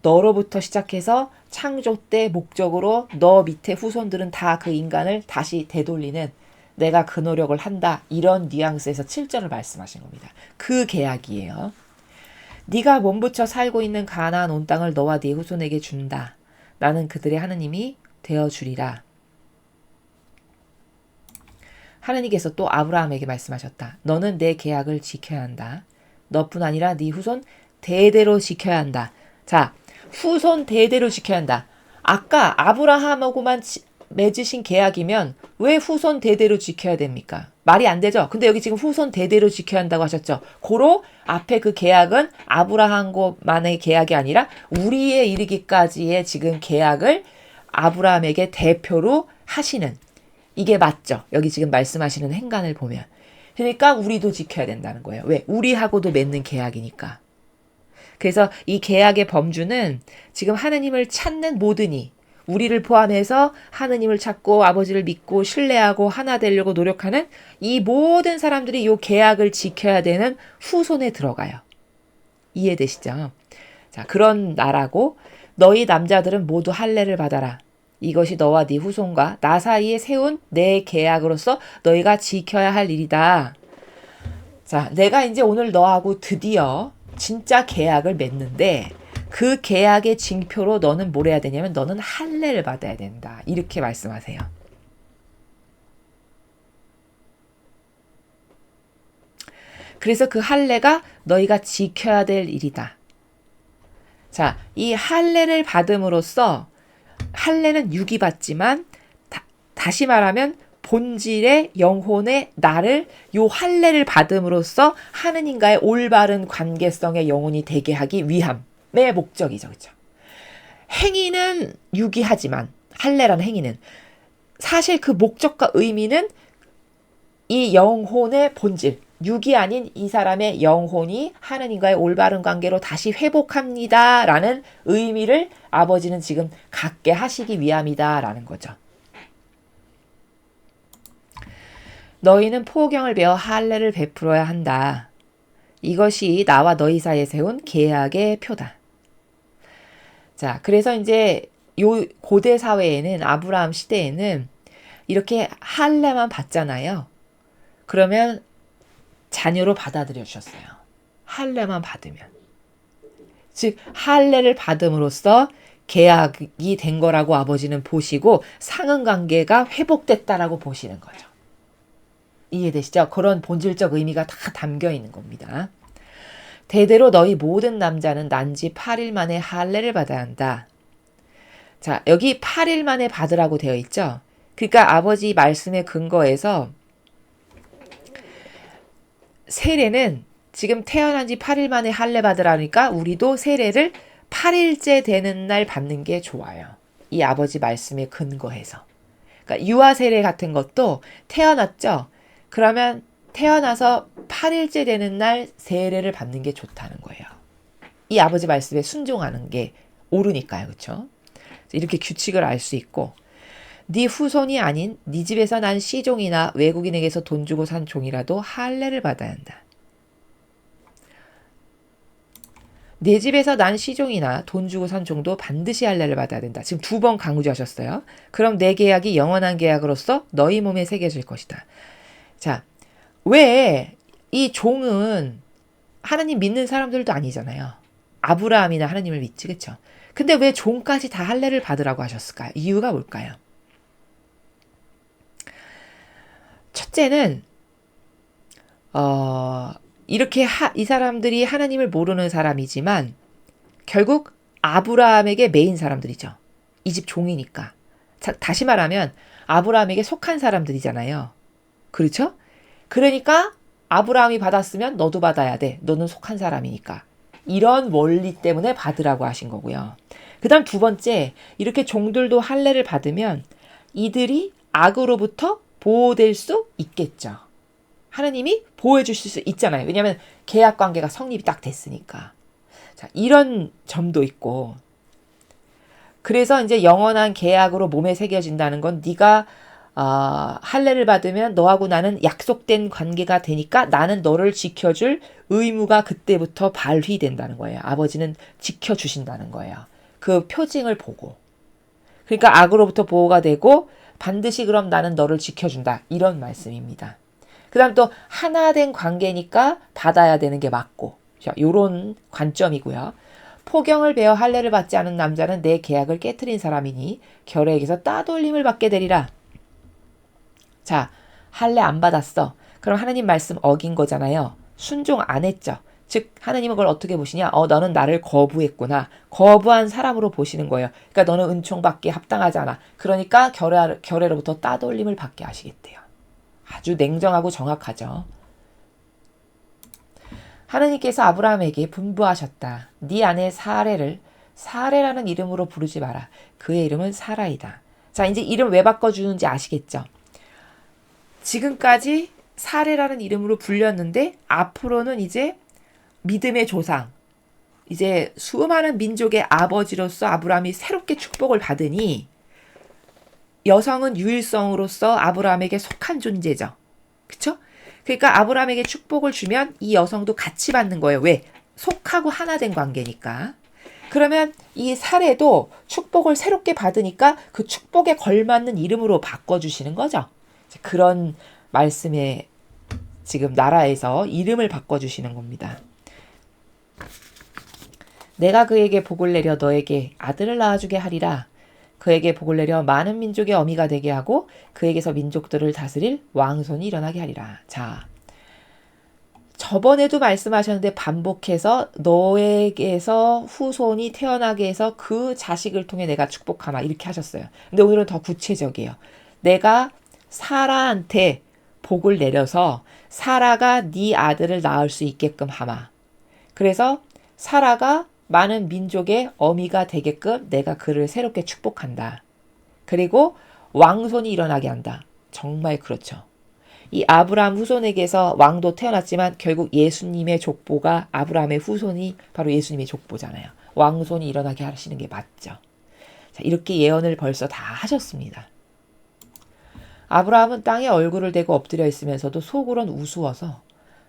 너로부터 시작해서 창조 때 목적으로 너 밑에 후손들은 다 그 인간을 다시 되돌리는 내가 그 노력을 한다. 이런 뉘앙스에서 7절을 말씀하신 겁니다. 그 계약이에요. 네가 몸부쳐 살고 있는 가나안 온 땅을 너와 네 후손에게 준다. 나는 그들의 하느님이 되어주리라. 하느님께서 또 아브라함에게 말씀하셨다. 너는 내 계약을 지켜야 한다. 너뿐 아니라 네 후손 대대로 지켜야 한다. 자, 후손 대대로 지켜야 한다. 아까 아브라함하고만 맺으신 계약이면 왜 후손 대대로 지켜야 됩니까? 말이 안 되죠. 근데 여기 지금 후손 대대로 지켜야 한다고 하셨죠. 고로 앞에 그 계약은 아브라함과만의 계약이 아니라 우리에 이르기까지의 지금 계약을 아브라함에게 대표로 하시는, 이게 맞죠. 여기 지금 말씀하시는 행간을 보면. 그러니까 우리도 지켜야 된다는 거예요. 왜? 우리하고도 맺는 계약이니까. 그래서 이 계약의 범주는 지금 하느님을 찾는 모든이, 우리를 포함해서 하느님을 찾고 아버지를 믿고 신뢰하고 하나 되려고 노력하는 이 모든 사람들이 이 계약을 지켜야 되는 후손에 들어가요. 이해되시죠? 자, 그런 나라고 너희 남자들은 모두 할례를 받아라. 이것이 너와 네 후손과 나 사이에 세운 내 계약으로서 너희가 지켜야 할 일이다. 자, 내가 이제 오늘 너하고 드디어 진짜 계약을 맺는데 그 계약의 징표로 너는 뭘 해야 되냐면 너는 할례를 받아야 된다. 이렇게 말씀하세요. 그래서 그 할례가 너희가 지켜야 될 일이다. 자, 이 할례를 받음으로써 할례는 육이 받지만 다시 말하면 본질의 영혼의 나를 요 할례를 받음으로써 하느님과의 올바른 관계성의 영혼이 되게 하기 위함의 목적이죠. 그렇죠? 행위는 유기하지만 할례라는 행위는 사실 그 목적과 의미는 이 영혼의 본질, 육이 아닌 이 사람의 영혼이 하느님과의 올바른 관계로 다시 회복합니다. 라는 의미를 아버지는 지금 갖게 하시기 위함이다. 라는 거죠. 너희는 포경을 베어 할례를 베풀어야 한다. 이것이 나와 너희 사이에 세운 계약의 표다. 자, 그래서 이제 요 고대 사회에는 아브라함 시대에는 이렇게 할례만 받잖아요. 그러면 자녀로 받아들여 주셨어요. 할례만 받으면. 즉 할례를 받음으로써 계약이 된 거라고 아버지는 보시고 상응관계가 회복됐다라고 보시는 거죠. 이해되시죠? 그런 본질적 의미가 다 담겨 있는 겁니다. 대대로 너희 모든 남자는 난지 8일 만에 할례를 받아야 한다. 자, 여기 8일 만에 받으라고 되어 있죠? 그러니까 아버지 말씀에 근거해서 세례는 지금 태어난 지 8일 만에 할례 받으라니까 우리도 세례를 8일째 되는 날 받는 게 좋아요. 이 아버지 말씀에 근거해서. 그러니까 유아 세례 같은 것도 태어났죠? 그러면 태어나서 8일째 되는 날 세례를 받는 게 좋다는 거예요. 이 아버지 말씀에 순종하는 게 옳으니까요. 그렇죠? 이렇게 규칙을 알 수 있고 네 후손이 아닌 네 집에서 난 시종이나 외국인에게서 돈 주고 산 종이라도 할례를 받아야 한다. 내 집에서 난 시종이나 돈 주고 산 종도 반드시 할례를 받아야 된다. 지금 2번 강조하셨어요. 그럼 내 계약이 영원한 계약으로서 너희 몸에 새겨질 것이다. 자, 왜 이 종은 하나님 믿는 사람들도 아니잖아요. 아브라함이나 하나님을 믿지, 그쵸? 근데 왜 종까지 다 할례를 받으라고 하셨을까요? 이유가 뭘까요? 첫째는 이렇게 이 사람들이 하나님을 모르는 사람이지만 결국 아브라함에게 매인 사람들이죠. 이 집 종이니까. 다시 말하면 아브라함에게 속한 사람들이잖아요. 그렇죠? 그러니까 아브라함이 받았으면 너도 받아야 돼. 너는 속한 사람이니까. 이런 원리 때문에 받으라고 하신 거고요. 그 다음 2번째, 이렇게 종들도 할례를 받으면 이들이 악으로부터 보호될 수 있겠죠. 하나님이 보호해 주실 수 있잖아요. 왜냐하면 계약 관계가 성립이 딱 됐으니까. 자, 이런 점도 있고. 그래서 이제 영원한 계약으로 몸에 새겨진다는 건 네가 할례를 받으면 너하고 나는 약속된 관계가 되니까 나는 너를 지켜줄 의무가 그때부터 발휘된다는 거예요. 아버지는 지켜주신다는 거예요. 그 표징을 보고. 그러니까 악으로부터 보호가 되고 반드시 그럼 나는 너를 지켜준다. 이런 말씀입니다. 그 다음 또 하나 된 관계니까 받아야 되는 게 맞고. 이런 관점이고요. 포경을 베어 할례를 받지 않은 남자는 내 계약을 깨트린 사람이니 결례에게서 따돌림을 받게 되리라. 자, 할례 안 받았어. 그럼 하나님 말씀 어긴 거잖아요. 순종 안 했죠. 즉 하나님은 그걸 어떻게 보시냐? 너는 나를 거부했구나. 거부한 사람으로 보시는 거예요. 그러니까 너는 은총받기에 합당하지 않아. 그러니까 결례로부터 따돌림을 받게 하시겠대요. 아주 냉정하고 정확하죠. 하나님께서 아브라함에게 분부하셨다. 네 아내 사레라는 이름으로 부르지 마라. 그의 이름은 사라이다. 자, 이제 이름 왜 바꿔주는지 아시겠죠? 지금까지 사레라는 이름으로 불렸는데 앞으로는 이제 믿음의 조상, 이제 수많은 민족의 아버지로서 아브라함이 새롭게 축복을 받으니 여성은 유일성으로서 아브라함에게 속한 존재죠. 그쵸? 그러니까 아브라함에게 축복을 주면 이 여성도 같이 받는 거예요. 왜? 속하고 하나 된 관계니까. 그러면 이 사례도 축복을 새롭게 받으니까 그 축복에 걸맞는 이름으로 바꿔주시는 거죠. 그런 말씀에 지금 나라에서 이름을 바꿔주시는 겁니다. 내가 그에게 복을 내려 너에게 아들을 낳아주게 하리라. 그에게 복을 내려 많은 민족의 어미가 되게 하고 그에게서 민족들을 다스릴 왕손이 일어나게 하리라. 자, 저번에도 말씀하셨는데 반복해서 너에게서 후손이 태어나게 해서 그 자식을 통해 내가 축복하마 이렇게 하셨어요. 근데 오늘은 더 구체적이에요. 내가 사라한테 복을 내려서 사라가 네 아들을 낳을 수 있게끔 하마. 그래서 사라가 많은 민족의 어미가 되게끔 내가 그를 새롭게 축복한다. 그리고 왕손이 일어나게 한다. 정말 그렇죠. 이 아브라함 후손에게서 왕도 태어났지만 결국 예수님의 족보가 아브라함의 후손이 바로 예수님의 족보잖아요. 왕손이 일어나게 하시는 게 맞죠. 자, 이렇게 예언을 벌써 다 하셨습니다. 아브라함은 땅에 얼굴을 대고 엎드려 있으면서도 속으론 우스워서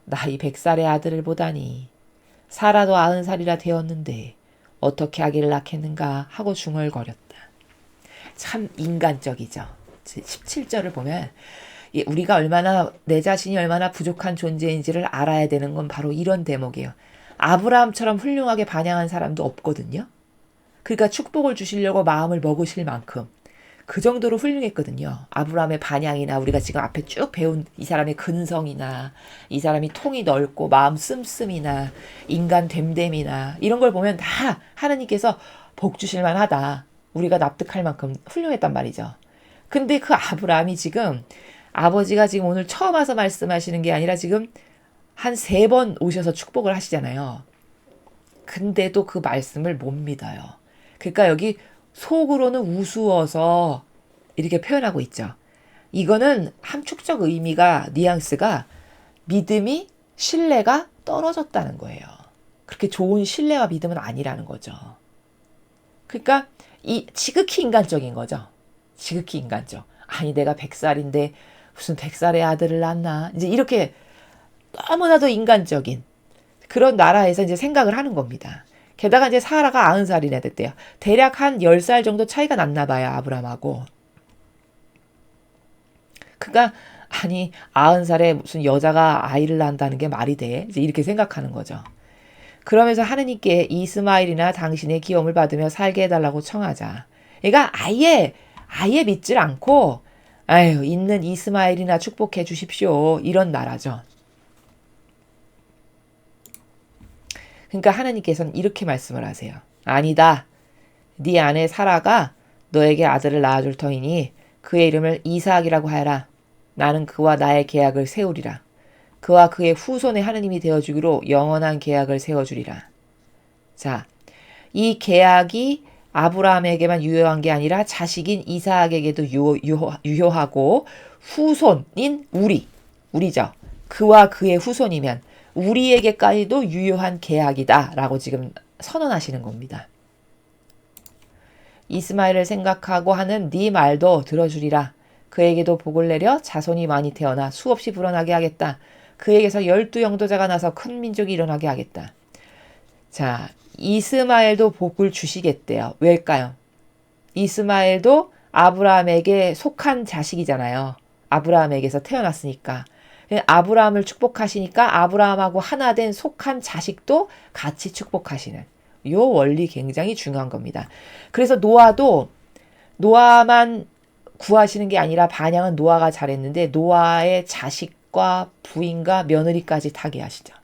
나이 100살의 아들을 보다니 사라도 90살이라 되었는데 어떻게 아기를 낳겠는가 하고 중얼거렸다. 참 인간적이죠. 17절을 보면 우리가 얼마나 내 자신이 얼마나 부족한 존재인지를 알아야 되는 건 바로 이런 대목이에요. 아브라함처럼 훌륭하게 반향한 사람도 없거든요. 그러니까 축복을 주시려고 마음을 먹으실 만큼 그 정도로 훌륭했거든요. 아브라함의 반향이나 우리가 지금 앞에 쭉 배운 이 사람의 근성이나 이 사람이 통이 넓고 마음 씀씀이나 인간 됨됨이나 이런 걸 보면 다 하나님께서 복 주실 만하다. 우리가 납득할 만큼 훌륭했단 말이죠. 근데 그 아브라함이 지금 아버지가 지금 오늘 처음 와서 말씀하시는 게 아니라 지금 한 3번 오셔서 축복을 하시잖아요. 근데도 그 말씀을 못 믿어요. 그러니까 여기 속으로는 우스워서 이렇게 표현하고 있죠. 이거는 함축적 의미가 뉘앙스가 믿음이 신뢰가 떨어졌다는 거예요. 그렇게 좋은 신뢰와 믿음은 아니라는 거죠. 그러니까 이 지극히 인간적인 거죠. 지극히 인간적. 아니 내가 100살인데 무슨 100살의 아들을 낳나. 이제 이렇게 너무나도 인간적인 그런 나라에서 이제 생각을 하는 겁니다. 게다가 이제 사라가 90살이나 됐대요. 대략 한 10살 정도 차이가 났나 봐요. 아브람하고. 그러니까 아니 90살에 무슨 여자가 아이를 낳는다는 게 말이 돼? 이제 이렇게 생각하는 거죠. 그러면서 하느님께 이스마엘이나 당신의 기업을 받으며 살게 해달라고 청하자. 그러니까 아예 믿질 않고 아유 있는 이스마엘이나 축복해 주십시오. 이런 나라죠. 그러니까 하나님께서는 이렇게 말씀을 하세요. 아니다. 네 아내 사라가 너에게 아들을 낳아줄 터이니 그의 이름을 이삭이라고 하여라. 나는 그와 나의 계약을 세우리라. 그와 그의 후손의 하느님이 되어주기로 영원한 계약을 세워주리라. 자, 이 계약이 아브라함에게만 유효한 게 아니라 자식인 이삭에게도 유효하고 후손인 우리죠. 그와 그의 후손이면 우리에게까지도 유효한 계약이다 라고 지금 선언하시는 겁니다. 이스마엘을 생각하고 하는 네 말도 들어주리라. 그에게도 복을 내려 자손이 많이 태어나 수없이 불어나게 하겠다. 그에게서 12영도자가 나서 큰 민족이 일어나게 하겠다. 자, 이스마엘도 복을 주시겠대요. 왜일까요? 이스마엘도 아브라함에게 속한 자식이잖아요. 아브라함에게서 태어났으니까. 아브라함을 축복하시니까 아브라함하고 하나 된 속한 자식도 같이 축복하시는 요 원리 굉장히 중요한 겁니다. 그래서 노아만 구하시는 게 아니라 반향은 노아가 잘했는데 노아의 자식과 부인과 며느리까지 타게 하시죠.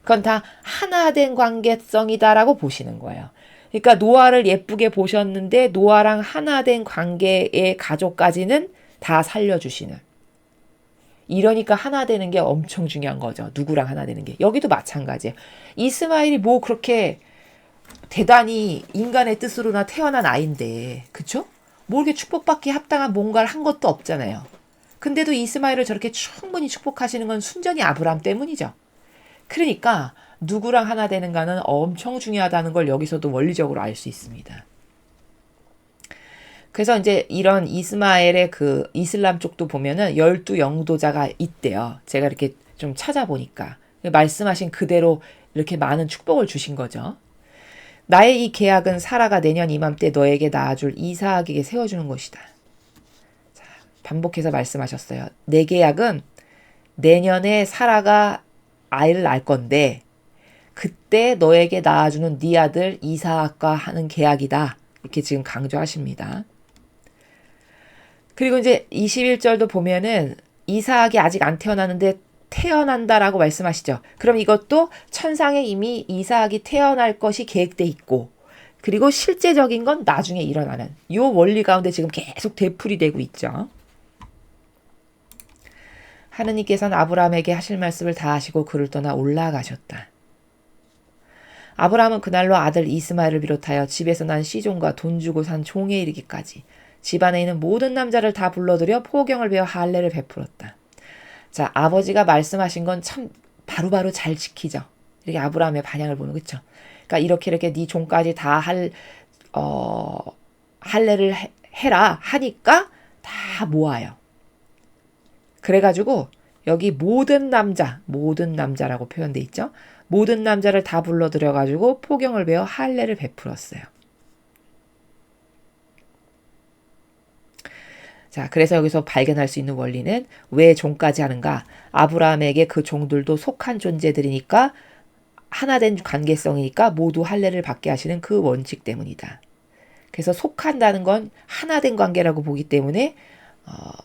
그건 다 하나 된 관계성이다라고 보시는 거예요. 그러니까 노아를 예쁘게 보셨는데 노아랑 하나 된 관계의 가족까지는 다 살려주시는. 이러니까 하나 되는 게 엄청 중요한 거죠. 누구랑 하나 되는 게. 여기도 마찬가지예요. 이스마엘이 뭐 그렇게 대단히 인간의 뜻으로나 태어난 아이인데, 그쵸? 뭐 이렇게 축복받기에 합당한 뭔가를 한 것도 없잖아요. 근데도 이스마엘을 저렇게 충분히 축복하시는 건 순전히 아브라함 때문이죠. 그러니까 누구랑 하나 되는가는 엄청 중요하다는 걸 여기서도 원리적으로 알 수 있습니다. 그래서 이제 이런 이스마엘의 그 이슬람 쪽도 보면은 12영도자가 있대요. 제가 이렇게 좀 찾아보니까. 말씀하신 그대로 이렇게 많은 축복을 주신 거죠. 나의 이 계약은 사라가 내년 이맘때 너에게 낳아줄 이삭에게 세워주는 것이다. 자, 반복해서 말씀하셨어요. 내 계약은 내년에 사라가 아이를 낳을 건데 그때 너에게 낳아주는 네 아들 이삭과 하는 계약이다. 이렇게 지금 강조하십니다. 그리고 이제 21절도 보면은 이삭이 아직 안 태어나는데 태어난다라고 말씀하시죠. 그럼 이것도 천상에 이미 이삭이 태어날 것이 계획돼 있고 그리고 실제적인 건 나중에 일어나는 이 원리 가운데 지금 계속 되풀이 되고 있죠. 하느님께서는 아브라함에게 하실 말씀을 다 하시고 그를 떠나 올라가셨다. 아브라함은 그날로 아들 이스마엘을 비롯하여 집에서 난 시종과 돈 주고 산 종에 이르기까지 집안에 있는 모든 남자를 다 불러들여 포경을 베어 할례를 베풀었다. 자, 아버지가 말씀하신 건 참 바로바로 잘 지키죠. 이렇게 아브라함의 반향을 보는 그렇죠. 그러니까 이렇게 네 종까지 다 할례를 해라 하니까 다 모아요. 그래가지고 여기 모든 남자라고 표현돼 있죠. 모든 남자를 다 불러들여가지고 포경을 베어 할례를 베풀었어요. 자, 그래서 여기서 발견할 수 있는 원리는 왜 종까지 하는가? 아브라함에게 그 종들도 속한 존재들이니까 하나 된 관계성이니까 모두 할례를 받게 하시는 그 원칙 때문이다. 그래서 속한다는 건 하나 된 관계라고 보기 때문에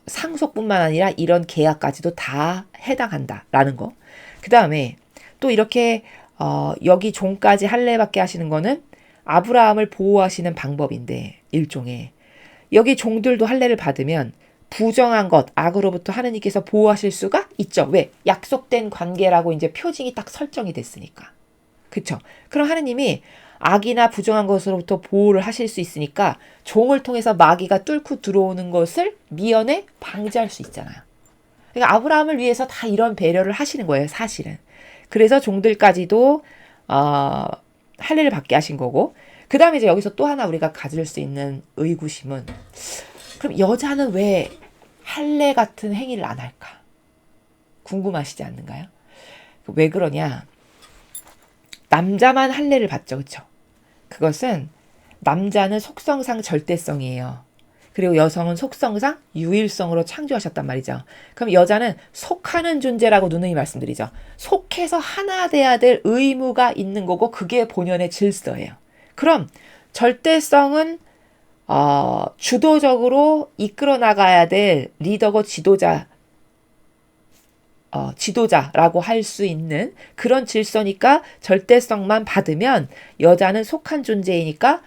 상속뿐만 아니라 이런 계약까지도 다 해당한다라는 거. 그 다음에 또 이렇게 여기 종까지 할례 받게 하시는 거는 아브라함을 보호하시는 방법인데 일종의 여기 종들도 할례를 받으면 부정한 것, 악으로부터 하느님께서 보호하실 수가 있죠. 왜? 약속된 관계라고 이제 표징이 딱 설정이 됐으니까. 그쵸? 그럼 하느님이 악이나 부정한 것으로부터 보호를 하실 수 있으니까 종을 통해서 마귀가 뚫고 들어오는 것을 미연에 방지할 수 있잖아요. 그러니까 아브라함을 위해서 다 이런 배려를 하시는 거예요, 사실은. 그래서 종들까지도 할례를 받게 하신 거고 그 다음에 이제 여기서 또 하나 우리가 가질 수 있는 의구심은 그럼 여자는 왜 할례 같은 행위를 안 할까? 궁금하시지 않는가요? 왜 그러냐? 남자만 할례를 받죠. 그렇죠? 그것은 남자는 속성상 절대성이에요. 그리고 여성은 속성상 유일성으로 창조하셨단 말이죠. 그럼 여자는 속하는 존재라고 누누이 말씀드리죠. 속해서 하나 돼야 될 의무가 있는 거고 그게 본연의 질서예요. 그럼 절대성은 주도적으로 이끌어 나가야 될 리더고 지도자라고 할 수 있는 그런 질서니까 절대성만 받으면 여자는 속한 존재이니까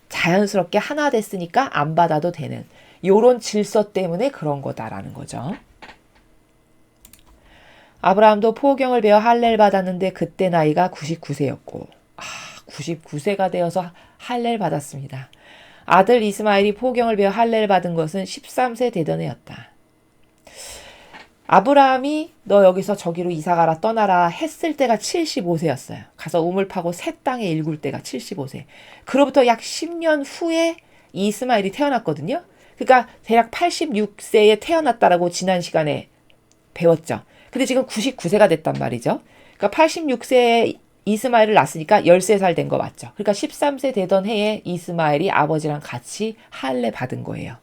자연스럽게 하나 됐으니까 안 받아도 되는 요런 질서 때문에 그런 거다라는 거죠. 아브라함도 포경을 베어 할례를 받았는데 그때 나이가 99세였고 99세가 되어서 할례를 받았습니다. 아들 이스마엘이 포경을 베어 할례를 받은 것은 13세 되던 해였다. 아브라함이 너 여기서 저기로 이사가라 떠나라 했을 때가 75세였어요. 가서 우물 파고 새 땅에 일굴 때가 75세. 그로부터 약 10년 후에 이스마엘이 태어났거든요. 그러니까 대략 86세에 태어났다라고 지난 시간에 배웠죠. 근데 지금 99세가 됐단 말이죠. 그러니까 86세에 이스마엘을 낳았으니까 13살 된 거 맞죠. 그러니까 13세 되던 해에 이스마엘이 아버지랑 같이 할례 받은 거예요.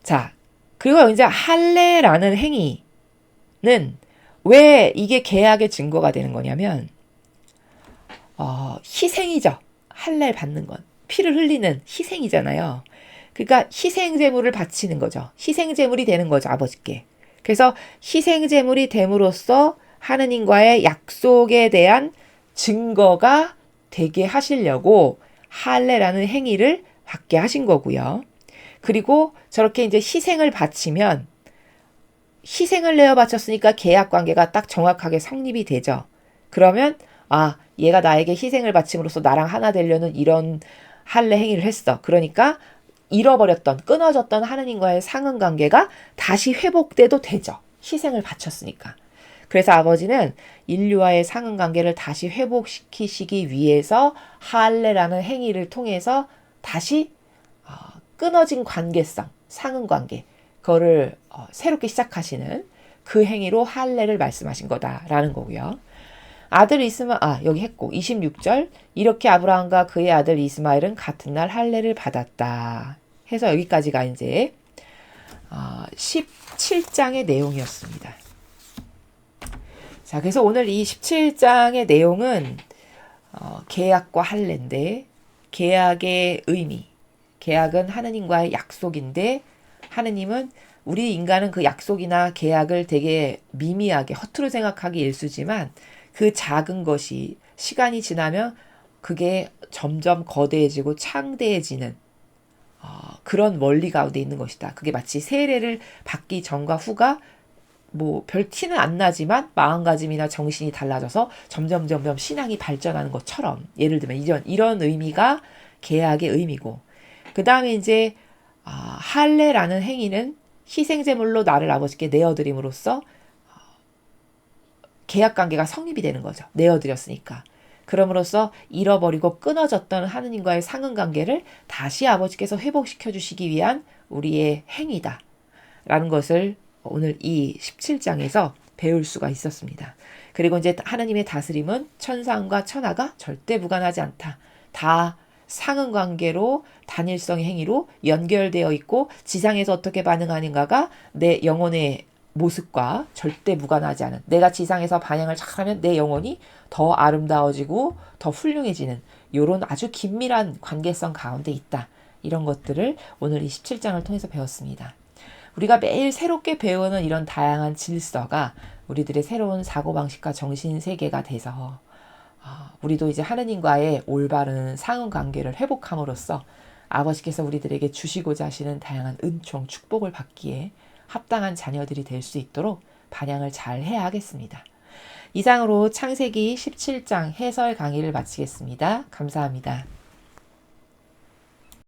자, 그리고 이제 할례라는 행위는 왜 이게 계약의 증거가 되는 거냐면 희생이죠. 할례를 받는 건 피를 흘리는 희생이잖아요. 그러니까 희생제물을 바치는 거죠. 희생제물이 되는 거죠, 아버지께. 그래서 희생제물이 됨으로써 하느님과의 약속에 대한 증거가 되게 하시려고 할례라는 행위를 받게 하신 거고요. 그리고 저렇게 이제 희생을 바치면 희생을 내어 바쳤으니까 계약 관계가 딱 정확하게 성립이 되죠. 그러면 얘가 나에게 희생을 바침으로써 나랑 하나 되려는 이런 할례 행위를 했어. 그러니까 잃어버렸던 끊어졌던 하느님과의 상응 관계가 다시 회복돼도 되죠. 희생을 바쳤으니까. 그래서 아버지는 인류와의 상응 관계를 다시 회복시키시기 위해서 할례라는 행위를 통해서 다시 끊어진 관계성, 상응 관계, 그거를 새롭게 시작하시는 그 행위로 할례를 말씀하신 거다라는 거고요. 아들 여기 했고 26절 이렇게 아브라함과 그의 아들 이스마엘은 같은 날 할례를 받았다. 해서 여기까지가 이제 17장의 내용이었습니다. 자, 그래서 오늘 이 17장의 내용은 계약과 할례인데 계약의 의미, 계약은 하느님과의 약속인데 하느님은 우리 인간은 그 약속이나 계약을 되게 미미하게 허투루 생각하기 일쑤지만 그 작은 것이 시간이 지나면 그게 점점 거대해지고 창대해지는 그런 원리 가운데 있는 것이다. 그게 마치 세례를 받기 전과 후가 뭐 별 티는 안 나지만 마음가짐이나 정신이 달라져서 점점 신앙이 발전하는 것처럼 예를 들면 이런 의미가 계약의 의미고 그 다음에 이제 할례라는 행위는 희생제물로 나를 아버지께 내어드림으로써 계약관계가 성립이 되는 거죠. 내어드렸으니까. 그럼으로써 잃어버리고 끊어졌던 하느님과의 상응관계를 다시 아버지께서 회복시켜 주시기 위한 우리의 행위다. 라는 것을 오늘 이 17장에서 배울 수가 있었습니다. 그리고 이제 하느님의 다스림은 천상과 천하가 절대 무관하지 않다. 다 상응관계로 단일성의 행위로 연결되어 있고 지상에서 어떻게 반응하는가가 내 영혼의 모습과 절대 무관하지 않은 내가 지상에서 반영을 잘하면 내 영혼이 더 아름다워지고 더 훌륭해지는 이런 아주 긴밀한 관계성 가운데 있다. 이런 것들을 오늘 이 17장을 통해서 배웠습니다. 우리가 매일 새롭게 배우는 이런 다양한 질서가 우리들의 새로운 사고방식과 정신세계가 돼서 우리도 이제 하느님과의 올바른 상응관계를 회복함으로써 아버지께서 우리들에게 주시고자 하시는 다양한 은총, 축복을 받기에 합당한 자녀들이 될 수 있도록 반영을 잘 해야 하겠습니다. 이상으로 창세기 17장 해설 강의를 마치겠습니다. 감사합니다.